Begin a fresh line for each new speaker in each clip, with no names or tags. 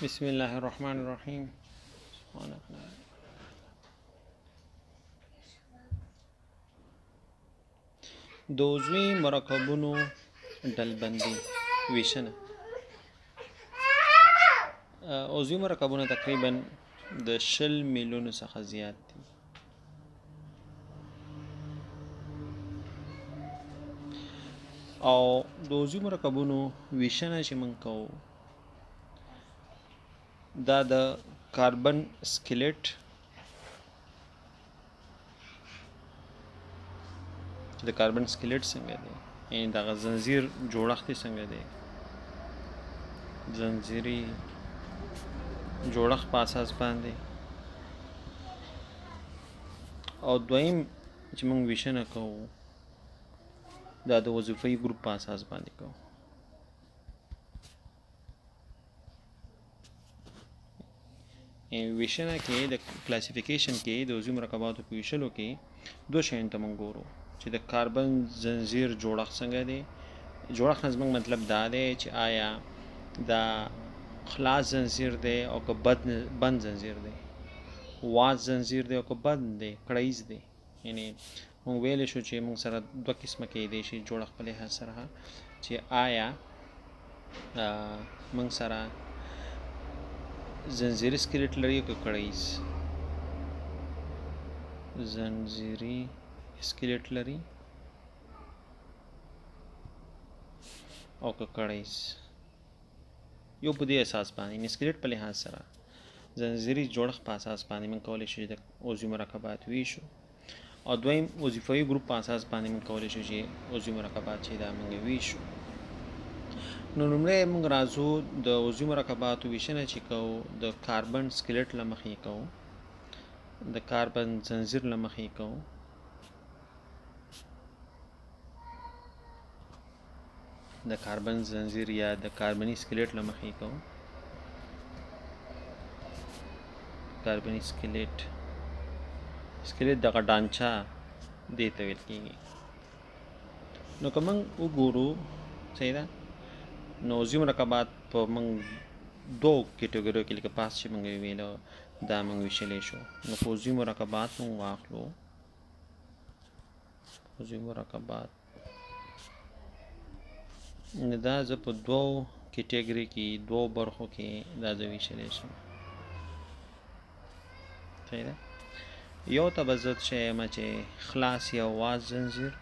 بسم الله الرحمن الرحیم. د عضوی مرکبونو ډلبندی ویشنه. عضوی مرکبونه تقریبا د 20 میلیونو څخه زیات دي. او د عضوی مرکبونو ویشنه چې موږ کوو دا د کاربن اسکلیت د کاربن اسکلیت څنګه دی، یعنی دغه زنجیر جوړښت څنګه دی، زنجیري جوړښت په اساس باندې. او دویم چې موږ ویشنه کوو دا د وظیفوي ګروپ په اساس باندې کوو. ویشنه کې د کلاسیفیکیشن کې د عضوي مرکباتو په ویشلو کې دوه شیان ته موږ ګورو چې د کاربن زنجیر جوړښت څنګه دی. جوړښت نه زموږ مطلب دا دی چې آیا دا خلاص زنجیر دی او که بند زنجیر دی، واز زنجیر دی او که بند دی، کړیز دی. یعنی موږ ویلی شو چې موږ سره دوه قسمه کیدی شي جوړښت په لحاظ سره، چې آیا موږ سره زنجیري اسکلیت لري که کړیز. زنجیري اسکلیت لري او که کړیز. یو په دې اساس باندې اسکلیت په لحاظ سره زنجیري جوړښت په اساس باندې موږ کولی شو د عضوي مرکبات ویشو، او دویم وظیفوي ګروپ په اساس باندې موږ کولی شو چې عضوي مرکبات چې دا موږ ویشو. نو لومړی موږ راځو د عضوي مرکباتو ویشنه چې کوو د کاربن اسکلیت له مخې کوو، د کاربن زنجیر له مخې کوو. د کاربن زنجیر یا د کاربني اسکلیت له مخې کوو. کاربني اسکلیت دغه ډانچه دې ته ویل کېږي. نو که موږ وګورو صحیح ده، نو عضوي مرکبات په موږ دوه کیټګوریو کې لکه پاس چې موږ ویلو دا موږ ویشلی شو. نو په عضوي مرکبات موږ واخلو، عضوي مرکبات دا زه په دوو کیټګوري کې دوو برخو کې دا زه ویشلی شم. صحیح ده. یو ته به زه څه یم چې خلاص یا واز زنجیر،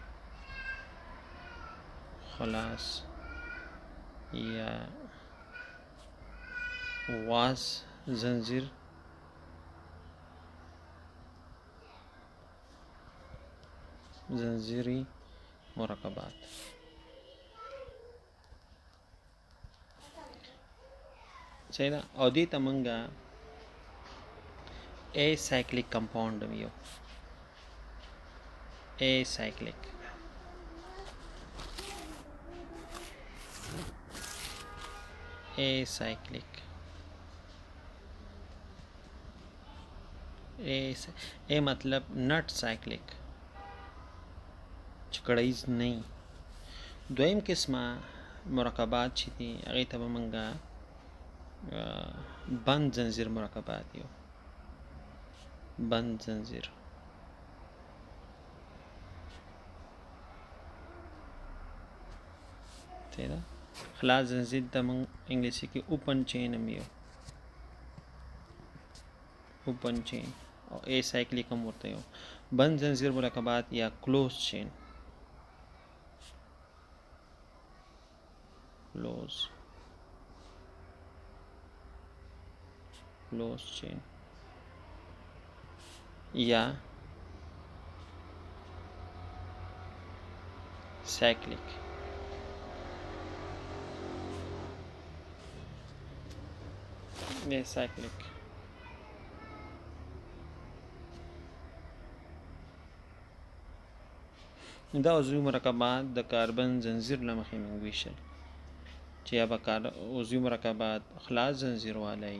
خلاص یا واز زنجیر. زنجیري مرکبات صحیح ده. او دې ته مونږه ای سایکلیک کمپاوند ویو. ای سایکلیک ای مطلب نٹ سایکلیک چې کړیز نه. دویم قسمه مرکبات چې دي هغې ته به مونږه بند زنجیر مرکبات یو. بند زنجیر صحیح ده. خلاص زنجیر ته مونږ انګلیسي کې اوپن چین هم یو، اوپن چین. او ای سایکلیک هم ورته یو. بند زنجیر مرکبات یا کلوز چین، کلوز چین یا سایکلیک. سایکلیک دا عضوي مرکبات د کاربن زنجیر له مخې موږ ویشل، چې یا به عضوي مرکبات خلاص زنجیر والی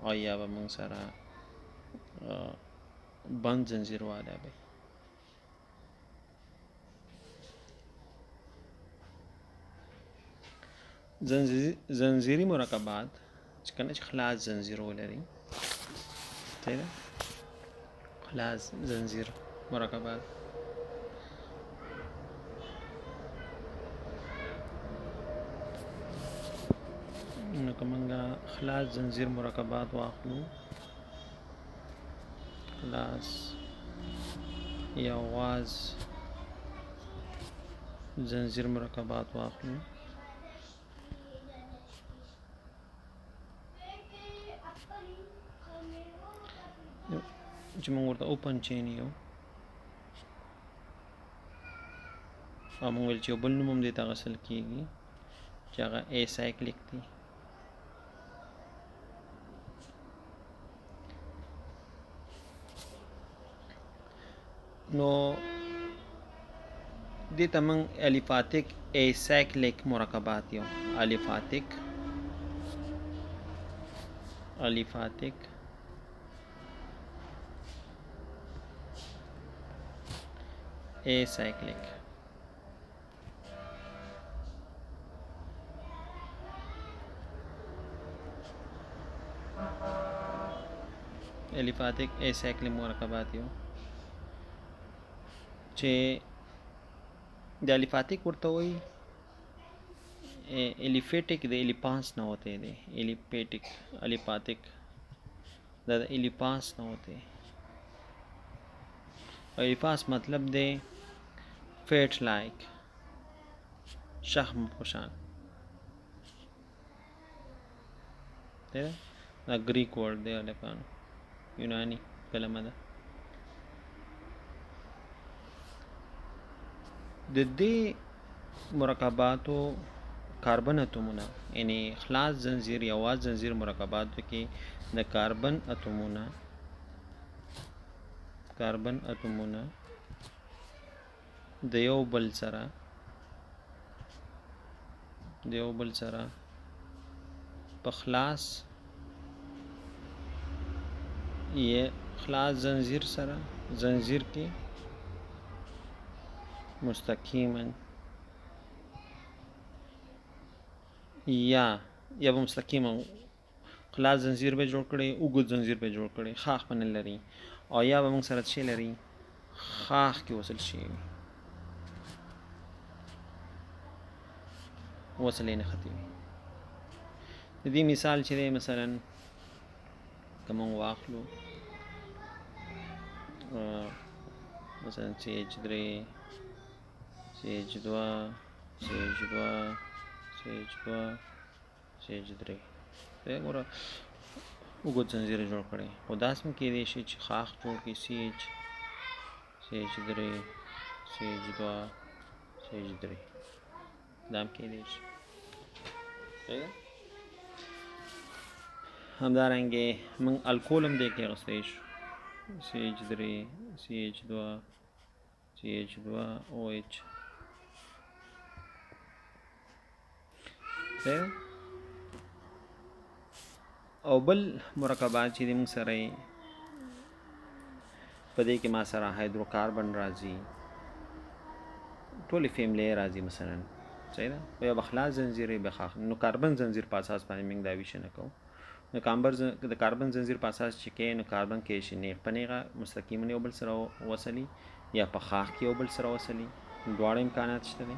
او یا به موږ سره بند زنجیر والی وي. زنجیري مرکبات چې کنه چې خلاص زنجیر ولري صحیح ده خلاص زنجیر مرکبات نو کومنګه خلاص زنجیر مرکبات واخلو خلاص یا واز زنجیر مرکبات واخلو چې موږ ورته اوپن چین یو او موږ ویل چې یو بل نوم هم دې ته غسل کېږي چې هغه ای سایکلیک دی نو دې ته موږ الیفاتیک ای سایکلیک مرکبات یو الیفاتیک acyclic الیفاتیک acyclic مرکبات یو چې د الیفاتیک ورته وایي एलिफेटिक د एलिपास نه होते دي एलिफेटिक دا د एलिपास نه होते एलिपास मतलब दे फेट लाइक शहम पोशान دا Greek word دی الکانو یونانی کلمه ده د دې مرکباتو کاربن اتومونه یعنی خلاص زنجیر یا واز زنجیر مرکباتو کې د کاربن اتومونه د یو بل سره په خلاص زنجیر کې مستقیما یا به مستقیما خلاص زنجیر به جوړ کړي اوږد زنجیر به جوړ کړي خاخ په نه لري او یا به موږ سره څه لري خاخ کې وصل شي وصلې نه ختمي د دې مثال چې دی مثلا کوم واخلو مثلا CH3 CH2 CH3 دا ګوره وګت زنجیر جوړ کړي او داس هم کېدای شي چې خاخ جوړ کړي CH3 CH2 دا هم کېدای شي همدارنګه موږ الکول هم دې کې اخیستی شو CH3 CH2 OH او بل مرکبات چې موږ سره په دې کې ما سره هایدروکاربن راځي ټولې فیملې راځي مثلا صحیح ده یا بخلاص زنجیر به خاخ نو کاربن زنجیر په اساس باندې موږ دا ویش نه کوو نو د کاربن زنجیر په اساس چې کې نو کاربن کې شي نه پنیغه مستقیما یو بل سره وصلي یا په خاخ کې یو بل سره وصلي دواړه امکانات شته دي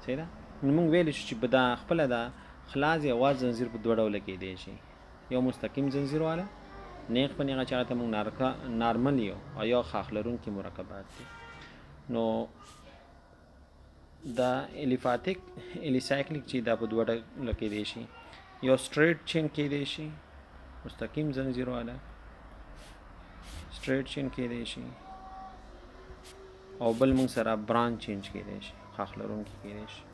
صحیح ده نو موږ ویل چې په دا خپل دا خلاص یا واز زنجیر په دوه ډول کې دی شي یو مستقیم زنجیر والا نیغ پنیغه چاته موږ نارمل یو او یا خاخ لرونکي مرکبات دي نو دا الیفاتیک الیسایکلیک چې دا په دوه ډول کې دی شي یو سټریټ چین کې دی شي مستقیم زنجیر والا سټریټ چین کې دی شي او بل موږ سره برانچ چینج کې دی شي خاخ لرونکي کې دی شي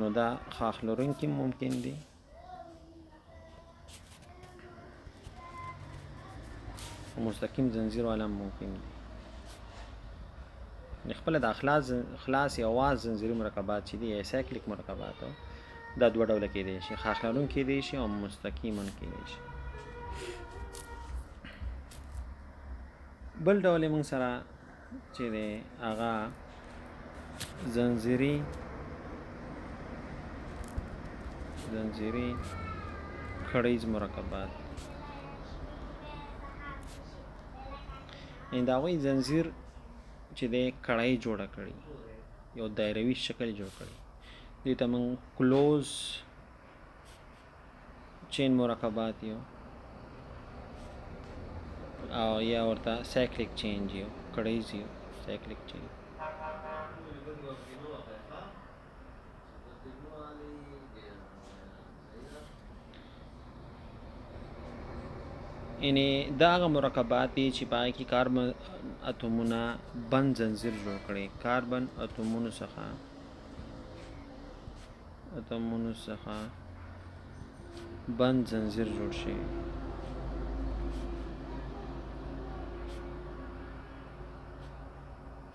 نو دا خاخ لرونکي ممکن دي مستقیم زنجیر والا ممکن دي خپل د خلاص یا واز زنجیري مرکبات چې دي سایکلیک مرکبات دا دوه ډوله کې دي شي خاخ لرونکي کې دي شي او مستقیما کې دي شي بل ډول موږ سره چې دی هغه زنجیري کړیز مرکبات دا هغوی زنځیر چې دی کړۍ جوړه کړي یو دایروي شکل جوړ کړي دې ته موږ کلوز چین مرکبات یو او یا ورته سایکلیک چین یو کړیز یو سایکلیک چین یعنی دا هغه مرکبات دي چې په هغې کې کاربن اتومونه بند زنځیر جوړ کړي کاربن اتومونو څخه بند زنځیر جوړ شي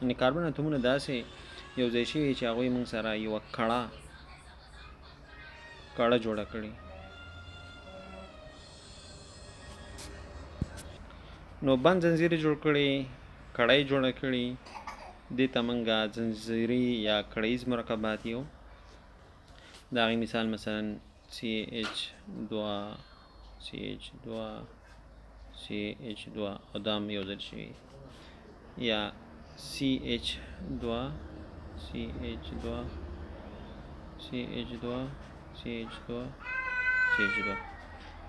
یعنی کاربن اتومونه داسې یو ځای شوي چې هغوی موږ سره یوه کړه جوړه کړي نو بند زنځیر جوړ کړي کړۍ جوړه کړي دې ته موږ زنځیري یا کړیز مرکبات یو د هغې مثال مثلا CH2 او دا هم یو ځل شوي یا CH2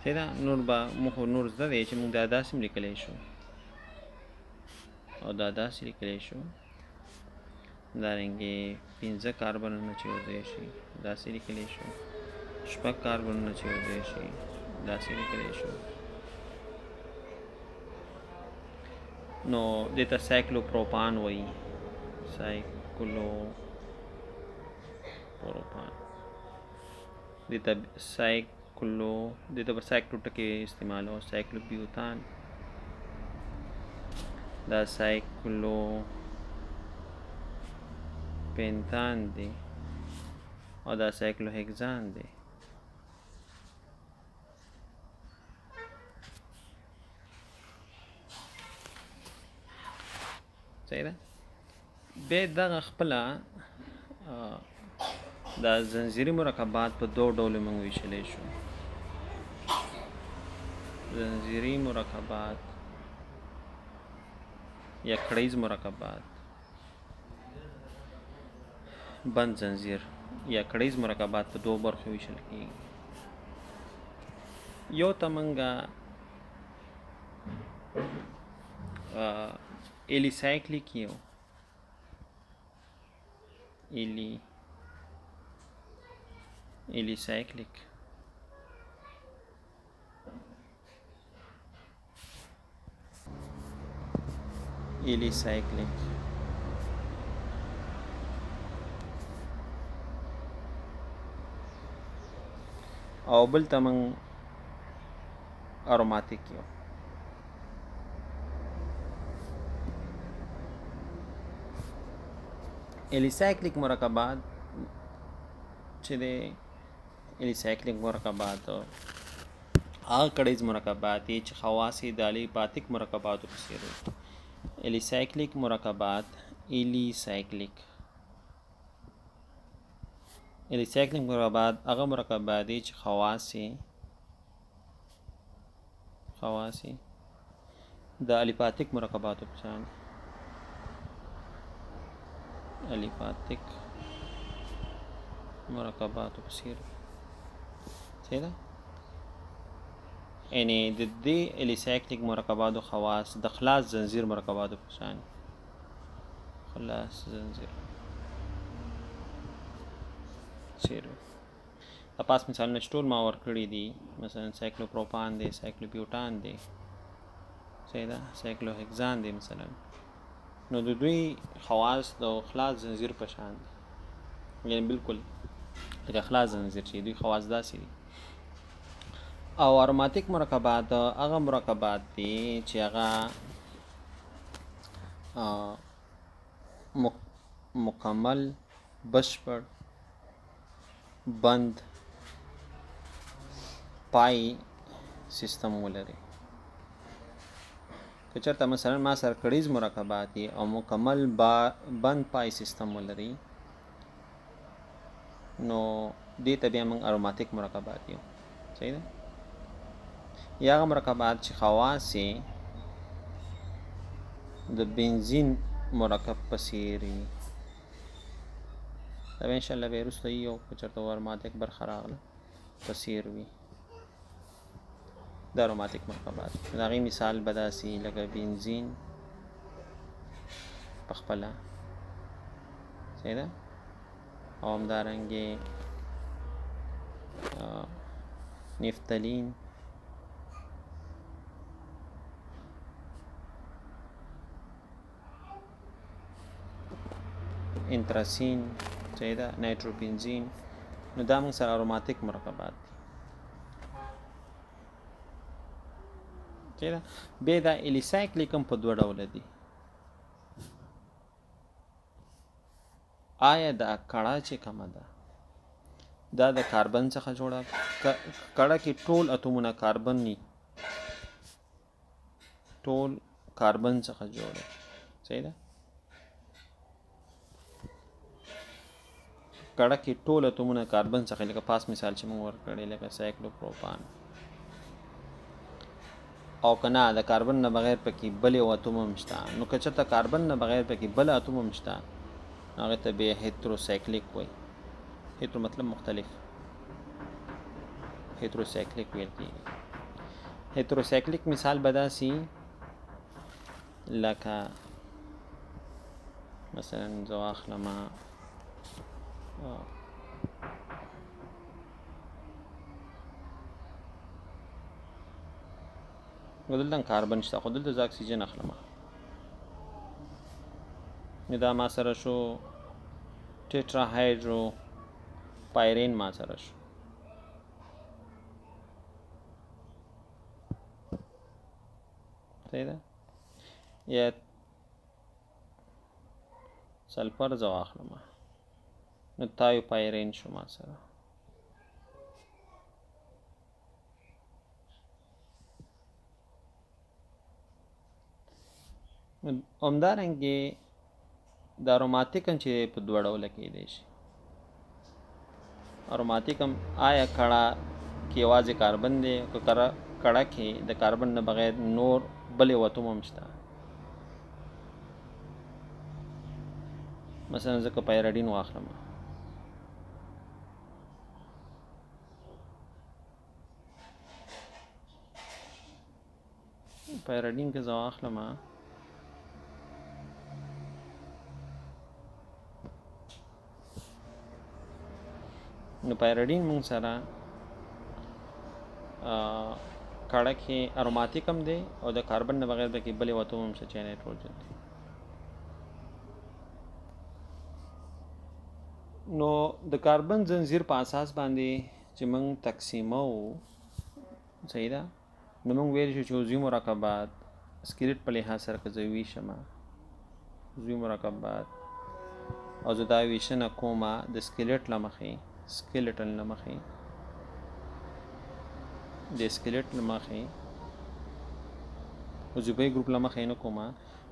صحیح ده نور به موږ نور زده دی چې موږ دا داسې هم لیکلی شو او دا داسې لیکلی شو دارنګې 5 کاربنونه چې یوځای شي داسې لیکلی شو 6 کاربنونه چې یوځای شي داسې لیکلی شو نو دې ته سایکلوپروپان وایي دې ته به سایکلو ټکي استعمالوه سایکلوبیوتان دا سایکلو پینتان دی او دا سایکلو هگزان دی صحیح ده بیا دغه خپله دا زنځیري مرکبات په 2 ډولو موږ ویشلی شو زنځیري مرکبات یا کړیز مرکبات بند زنځیر یا کړیز مرکبات په 2 برخو ویشل کېږي یو ته موږ ایلیسایکلیک یو ایلیسایکلیک او بل ته موږ اروماتیک یو ایلیسایکلیک مرکبات چې دی ایلیسایکلیک مرکبات هغه کړیز مرکبات دي چې خواص یې د الیپاتیک مرکباتو په څېر وي ایلیسایکلیک مرکبات ایلیسایکلیک مرکبات هغه مرکبات دي چې خواص یې د الیپاتیک مرکباتو په شان الیپاتیک مرکباتو په څېر صحیح ده یعنی د دې الیسایکلیک مرکباتو خواص د خلاص زنځیر مرکباتو په شان خلاص زنځیر څېر د پاس مثالونه چې ټول ما ورکړي دي مثلا سایکلوپروپان دی سایکلوبیوټان دی صحیح ده سایکلوهکزان دی مثلا نو د دوی خواص د خلاص زنځیر په شان دي یعنی بالکل لکه خلاص زنځیر چې دوی خواص داسې دي او اروماتیک مرکبات هغه مرکبات دي چې هغه مکمل بشپړ بند پای سیستم ولري که چېرته مثلا ما سره کړیز مرکبات دي او مکمل بند پای سیستم ولري نو دې ته بیا موږ اروماتیک مرکبات یو صحیح ده یا هغه مرکبات چې خواص یې د بنزین مرکب په څیر وي. دا به انشاءالله به وروسته یو که چېرته اروماتیک برخه راغله په څیر وي د اروماتیک مرکبات. د هغې مثال به داسې لکه بنزین په خپله صحیح ده، او همدارنګې نفتالین، انتراسین صحیح ده، نایتروبنزین. نو دا موږ سره اروماتیک مرکبات دي صحیح ده. بیا دا الیسایکلیک هم په دوه ډوله دي. آیا دا کړه چې کومه ده دا د کاربن څخه جوړه کړه کې ټول اتومونه کاربن ني، ټول کاربن څخه جوړه صحیح ده. کړه کې ټول اتومونه کاربن څخه، لکه پاس مثال چې موږ ورکړی لکه سایکلوپروپان. او کنه د کاربن نه بغیر پکې بل یو اتوم هم شته، نو که چېرته کاربن نه بغیر پکې بل اتوم هم شته هغه ته به هیتروسایکلیک وایي. هیترو مطلب مختلف، هیتروسایکلیک ویل کېږي. هیتروسایکلیک مثال به داسې لکه مثلا زه واخلمه نو دلته کاربن شته خو دلته زه اکسیجن اخلمه، نو دا ما سره شو ټیټرا هایدرو پایرین ما سره شو. صحیح ده. یا سلفر زه واخلمه نو تایو پایرین شو ما سره. همدارنګې د اروماتیک هم چې په دوه ډوله کېدی شي. اروماتیک هم آیا کړه کې یوازې کاربن دی که کړه کې د کاربن نه بغیر نور بل یو اتوم هم شته. مثلا زه که پایراډین واخلم پایراډین که زه واخلم نو پایراډین مونږ سره کړه کې اروماتیک هم دی او د کاربن نه بغیر پکې بل یو اتوم هم شته چې نایتروجن دی. نو د کاربن زنجیر په اساس باندې چې موږ تقسیمو صحیح ده، نو موږ ویل شو چې عضوي مرکبات اسکلیت په لحاظ سره که زه ویشمه عضوي مرکبات او زه دا ویشنه کومه د اسکلیت له مخې سکلیټن له مخې د اسکلیت له مخې عضوي ګروپ له مخې نه کومه،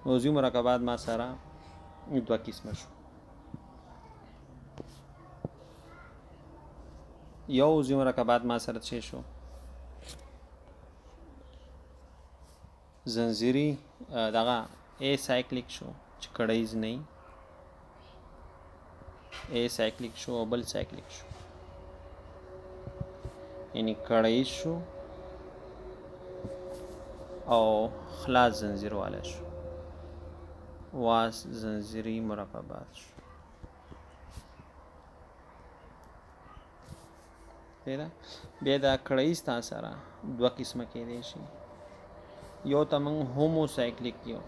نو عضوي مرکبات ما سره دوه قسمه شو. یو عضوي مرکبات ما سره څه شو زنجیري دغه ای سایکلیک شو چې کړیز نه ای سایکلیک شو او بل سایکلیک شو، یعنی کړیز شو او خلاص زنجیر والا شو، واس زنجیري مرکبات شو. بیا دا کړیز تا سره دوه قسمه کېدی شي. یو ته موږ هومو سایکلیک یو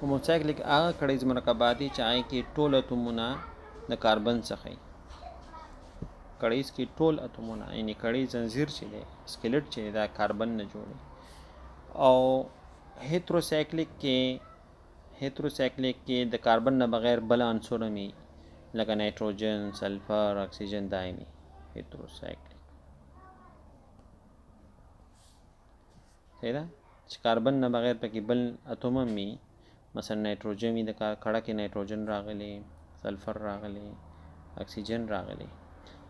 هومو سایکلیک هغه کړیز مرکبات دي چې هغې کې ټول اتومونه د کاربن څخه وي. کړیز کې ټول اتومونه یعنی کړیز زنجیر چې دی اسکلیټ چې دی دا کاربن نه جوړي. او هیتروسایکلیک کې د کاربن نه بغیر بل عنصر هم لکه نایتروجن، سلفر، اکسیجن دایمي هیتروسایکلیک صحیح ده چې کاربن نه بغیر پکې بل اتوم هم وي، مثلا نایتروجن وي د کړه کې نایتروجن راغلی، سلفر راغلی، اکسیجن راغلی.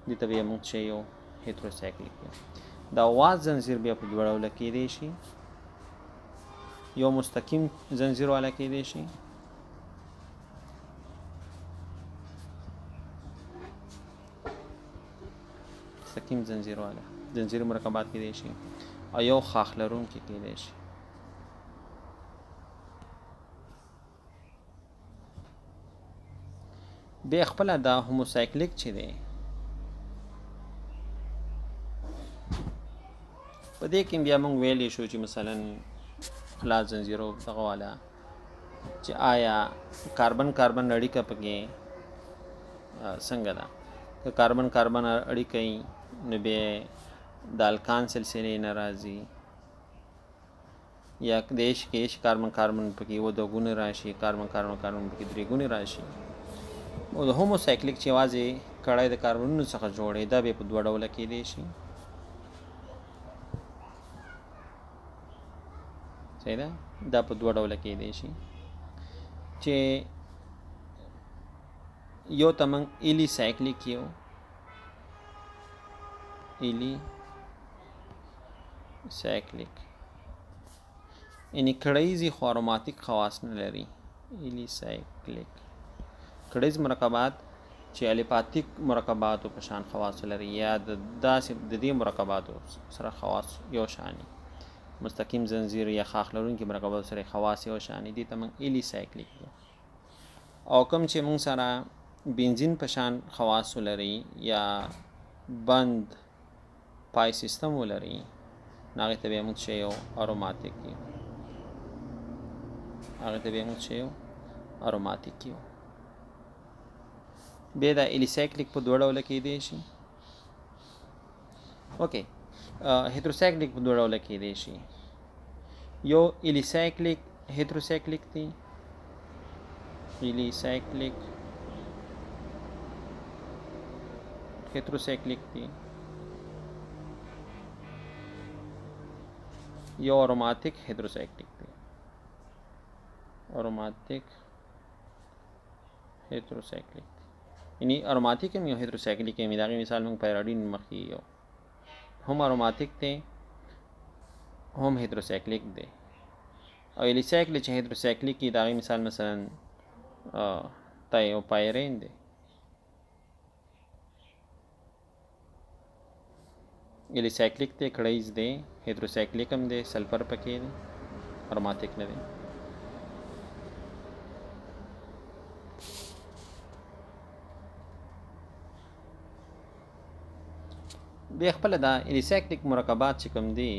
دې ته بیا موږ چې یو هیتروسایکلیک وایو. د آواز زنځیر بیا په دوه ډوله کېدی شي. یو مستقیم زنځیر والا کېدی شي، مستقیم زنځیر والا زنځیر مرکبات کېدی شي، او یو خاخ لرونکي کېدی شي. بیا خپله دا هوموسایکلیک چې دی په دې کې بیا موږ ویلی شو چې مثلا خلاص زنځیرو دغه والا چې آیا کاربن کاربن اړیکه پکې څنګه ده. که کاربن کاربن اړیکه وي نو بیا د الکان سلسلې نه راځي، یا دیش کې کاربن کاربن پکې و دوه ګونې راشي، کاربن کاربن کاربن پکې درې ګونې راشي. او د هوموسایکلیک چې یوازې کړای د کاربنونو څخه جوړې دا بیا په دوه ډوله کېدی شي. صحیح ده، دا په دوه ډوله کېدی شي چې یو ته موږ ایلی سایکلیک یو ایلی سایکلیک یعنی کړیزي خو اروماتیک خواص نه لري. ایلی سایکلیک کړیز مرکبات چې الیپاتیک مرکباتو په شان خواص لري، یا د داسې د دې مرکباتو سره خواص یو شانی، مستقیم زنځیر یا خاخ لرونکي مرکباتو سره خواص یو شانی دي ته موږ ایلی سایکلیک یو. او کوم چې موږ سره بنزین په شان خواص لري یا بند پای سیستم ولري هغې ته بیا موږ چې یو اروماتیک یو، هغې ته بیا موږ چې یو اروماتیک یو. بیا دا ایلیسایکلیک په دوه ډوله کېدی شي. اوکې، هیتروسایکلیک په دوه ډوله کېدی شي. یو ایلیسایکلیک هیتروسایکلیک دی، ایلیسایکلیک هیتروسایکلیک دی. یو اروماتیک هیتروسایکلیک دی، اروماتیک هیتروسایکلیک دی. یعنی اروماتیک هم یو هیتروسایکلیک هم دغه مثال موږ پیراډین مخکې یو هم اروماتیک دی هم هیتروسایکلیک دی. او ایلیسایکلیک چې هیتروسایکلیک دی دغه مثال مثلا تایو پایرین دی. ایلیسایکلیک دی کړیز دی، هیتروسایکلیک هم دی سلفر پکې دی، اروماتیک نه دی. بیا خپله دا ایلیسایکلیک مرکبات چې کوم دي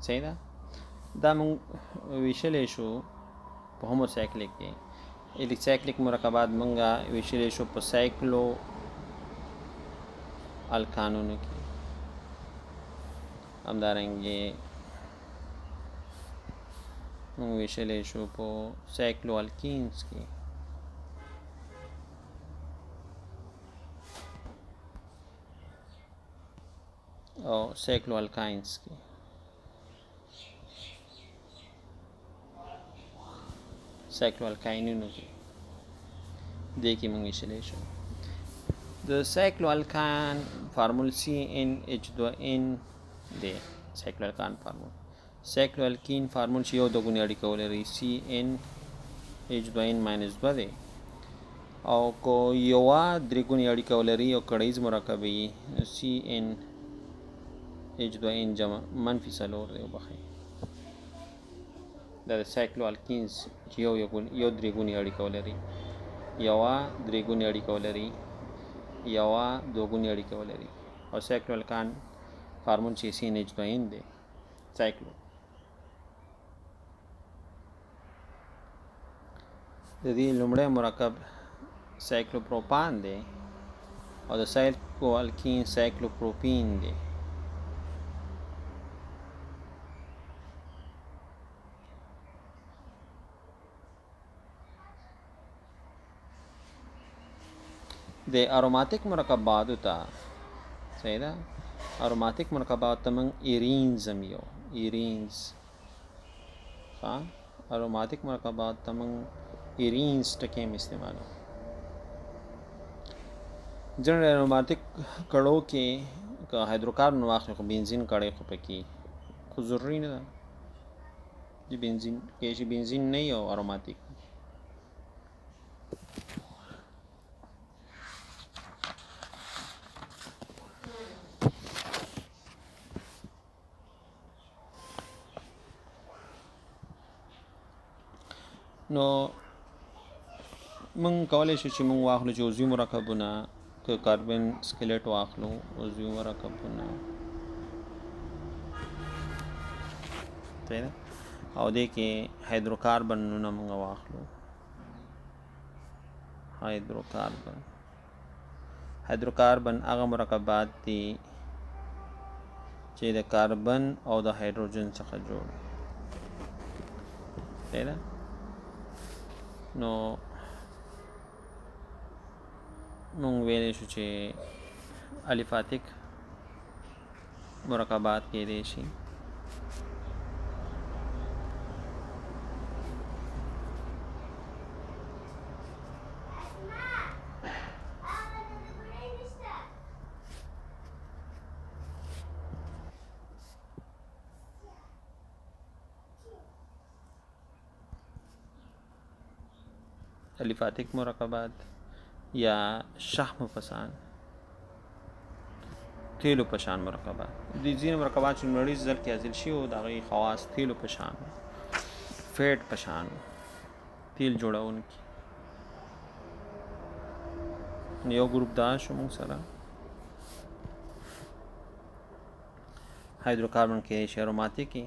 صحیح ده، دا موږ ویشلی شو په هوموسایکلیک کې. ایلیسایکلیک مرکبات موږ ویشلی شو په سایکلو الکانونو کې، همدارنګې موږ ویشلی شو په سایکلو الکینز کې. او سایکلو الکاینز کې. سایکلو الکاینونو کې دې کې موږ ویشلی شو. د سایکلو الکان فارمول CnH2n دی. سایکلو الکان فارمول سایکلو الکین فارمول چې یو دوه ګونې اړیکه ولري CnH2n - 2 دی. او کو یوه درې ګونې اړیکه ولري یو کړیز مرکب وي CnH2n جمع منفي څلور دی. وبخئ، دا د سایکلو الکینز چې یو درې ګونې اړیکه ولري، یوه درې ګونې اړیکه ولري، یوه دوه ګونې اړیکه ولري. او سایکلو الکان فارمول چې CnH2n دی سایکلو. د دې لومړی مرکب سایکلوپروپان دی او د سایکلو الکین سایکلوپروپین دی. د اروماتیک مرکباتو ته صحیح ده، اروماتیک مرکبات ته موږ ایرینز هم یو ایرینز اروماتیک مرکبات ته موږ ایرینز ټکي هم استعمالو. ځینې اروماتیک کړو کې که هایدروکاربن واخلي خو بنزین کړی خو پکې خو ضروري نه ده چې بنزین کې چې بنزین نه وي او اروماتیک نو موږ کولی شو چې موږ واخلو چې عضوي مرکبونه که کاربن اسکلیت واخلو عضوي مرکبونه او دې کې هایدروکاربنونه موږ واخلو هایدروکاربن هغه مرکبات دي چې د کاربن او د هایدروجن څخه جوړ دی نو مونږ ویلی شو چې الفاتیک مرکبات کېدی شي الفاتیک مرکبات یا شحم پسان تیلو پشان مرکبات دي ځینې مرکبات چې نړۍ ځل کې حاصل شي او د هغې خواص تیلو پشان فیټ پشان تیل جوړونکي یو ګروپ دا شو موږ سره هایدروکاربن کې شي اروماتیکي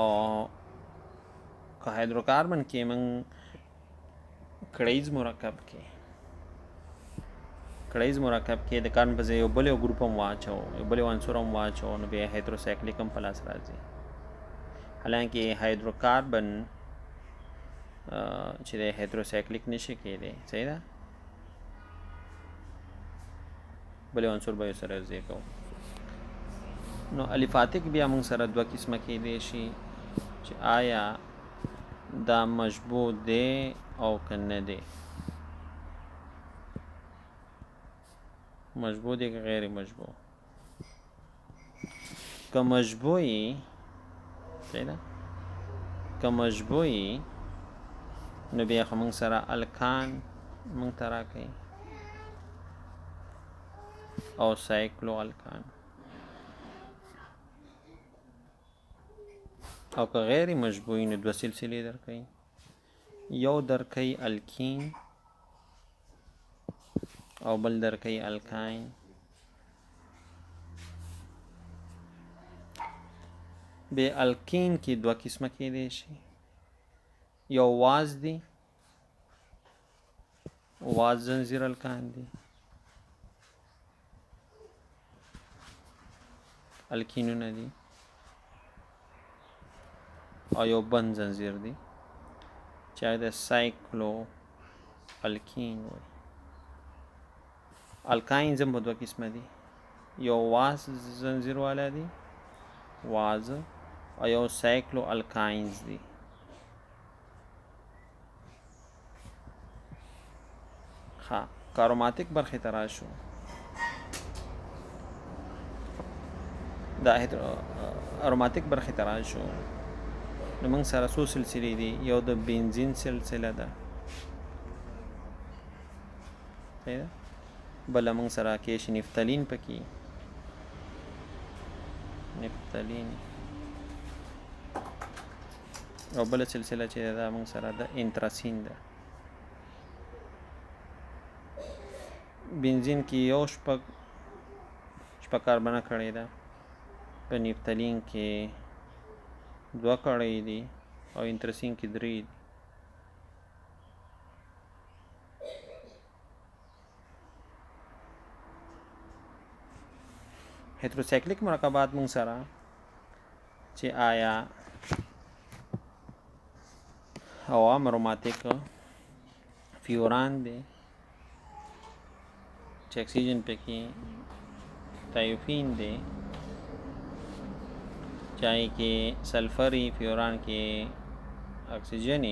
او که هایدروکاربن کې موږ کړیز مرکب کې د کاربن په ځای یو بل یو ګروپ هم واچو یو بل یو عنصر هم واچو نو بیا هایدروسایکلیک هم په لاس راځي حالانکه هایدروکاربن چې د هایدروسایکلیک نشي کېدی صحیح ده بل یو عنصر به یې سره یوځای کوو نو الفاتیک بیا موږ سره دوه قسمه کېدی شي چې آیا دا مشبوع دی او که نه دی مشبوع دی که غیر مشبوع که مشبوعی نو بیا خو موږ سره الکان موږ ته راکوي او سایکلو الکان او که غیر مشبوعی نو دوه سلسلې درکوي یو درکوي الکین او بل درکوي الکاین به الکین کې دوه قسمه کېدی شي یو واز دی واز زنځیر الکان دی الکینونه دي او یو بند زنځیر دی چې د سایکلو الکین وایي الکاین هم په دوه قسمه دي یو واز زنځیر والا دی واز او یو سایکلو الکاینز دی کاروماتیک برخې ته راشو دا اروماتیک برخې ته راشو نو موږ سره څو سلسلې دي یو د بنزین سلسله ده بله موږ سره کېشي نفتالین پکې نفتالین او بله سلسله چې ده موږ سره د انتراسین ده بنزین کې یو شپږ کاربنه کړې ده په نفتالین کې دوه کړۍ دي او انتراسین کې درې دي هیتروسایکلیک مرکبات موږ سره چې آیا عوام اروماتیک فیوران دی چې اکسیجن پکې تایوفین دی چای کې سلفری فیوران کې اکسیجن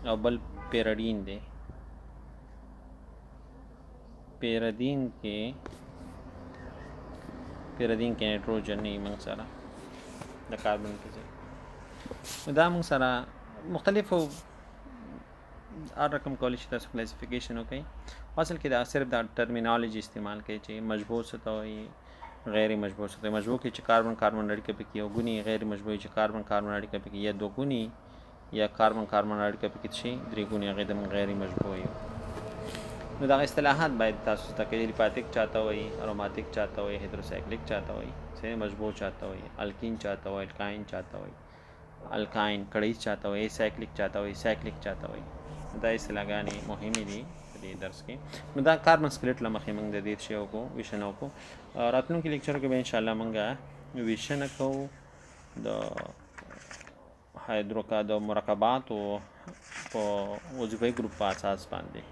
او بل پیرډین دی. پیرډین کې نایټروجن نه موږ سره د کاربن په ځای. دا موږ سره مختلفو هر رقم کولی شي تاسو کلاسیفیکیشن وکړئ. اصل کې دا صرف دا ټرمینالوجي استعمال کوي چې مشبوع څه ته وایي، غیر مشبوع څه ته وایي. مشبوع کې چې کاربن اړیکه پکې یو ګونی، غیر مشبوع چې کاربن اړیکه پکې یا دو ګونی یا کاربن اړیکه پکې شي درې ګونی، هغه د غیر مشبوع یو. نو دا اصطلاحات باید تاسو ته کې الیپاتیک چاته وایي، اروماتیک چاته وایي، هیدروسایکلیک چاته وایي، غیر مشبوع چاته وایي، الکین چاته وایي، الکاین چاته وایي، الکاین کړیز چاته وایي، سایکلیک چاته وایي، سایکلیک چاته وایي. دا اصطلاحګانې مهمې دي په دې درس کې. نو دا کاربن سکلیټ له مخې موږ د دې شی وکړو، ویشنه وکړو. راتلونکي لیکچر کې به انشاءالله موږ ویشنه کوو د مرکباتو په عضوي ګروپ په اساس باندې.